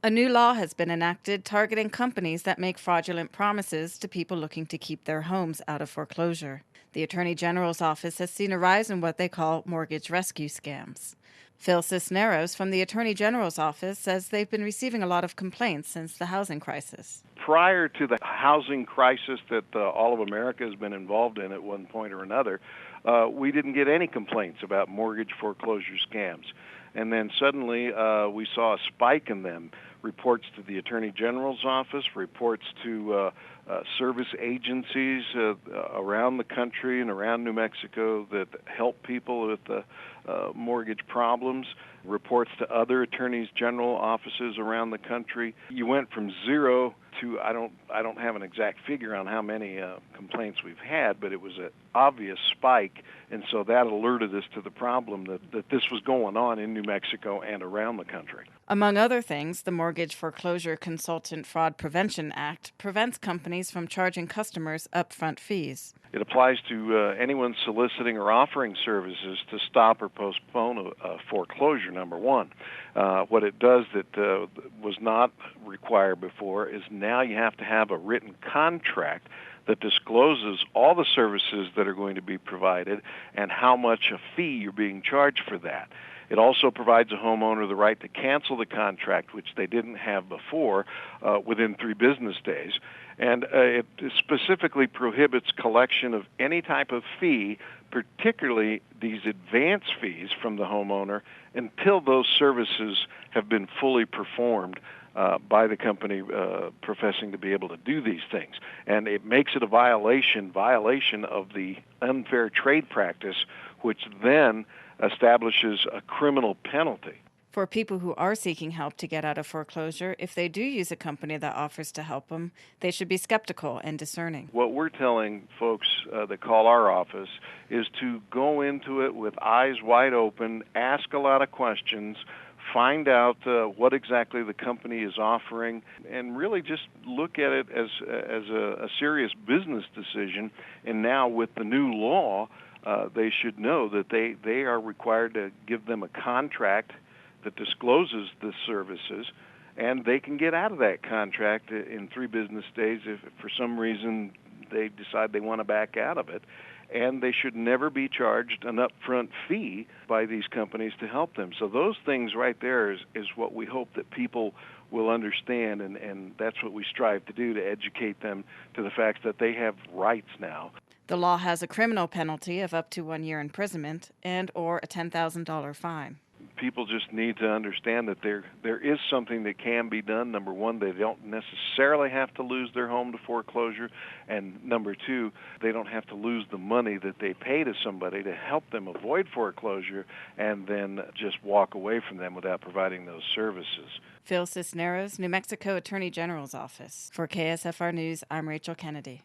A new law has been enacted targeting companies that make fraudulent promises to people looking to keep their homes out of foreclosure. The Attorney General's office has seen a rise in what they call mortgage rescue scams. Phil Cisneros from the Attorney General's office says they've been receiving a lot of complaints since the housing crisis. Prior to the housing crisis that all of America has been involved in at one point or another, we didn't get any complaints about mortgage foreclosure scams. And then suddenly we saw a spike in them. Reports to the Attorney General's office, reports to service agencies around the country and around New Mexico that help people with mortgage problems, reports to other attorneys general offices around the country. You went from zero to I don't have an exact figure on how many complaints we've had, but it was an obvious spike, and so that alerted us to the problem that this was going on in New Mexico and around the country. Among other things, the Mortgage Foreclosure Consultant Fraud Prevention Act prevents companies from charging customers upfront fees. It applies to anyone soliciting or offering services to stop or postpone a foreclosure, number one. What it does that was not required before is now you have to have a written contract that discloses all the services that are going to be provided and how much a fee you're being charged for that. It also provides a homeowner the right to cancel the contract, which they didn't have before, within 3 business days. And it specifically prohibits collection of any type of fee, particularly these advance fees from the homeowner, until those services have been fully performed by the company professing to be able to do these things. And it makes it a violation of the unfair trade practice, which then establishes a criminal penalty. For people who are seeking help to get out of foreclosure, if they do use a company that offers to help them, they should be skeptical and discerning. What we're telling folks that call our office is to go into it with eyes wide open, ask a lot of questions, find out what exactly the company is offering, and really just look at it as a serious business decision. And now with the new law, they should know that they are required to give them a contract that discloses the services, and they can get out of that contract in 3 business days if for some reason they decide they want to back out of it. And they should never be charged an upfront fee by these companies to help them. So those things right there is what we hope that people will understand, and that's what we strive to do, to educate them to the fact that they have rights now. The law has a criminal penalty of up to 1 year imprisonment and or a $10,000 fine. People just need to understand that there is something that can be done. Number one, they don't necessarily have to lose their home to foreclosure, and number two, they don't have to lose the money that they pay to somebody to help them avoid foreclosure and then just walk away from them without providing those services. Phil Cisneros, New Mexico Attorney General's Office. For KSFR News, I'm Rachel Kennedy.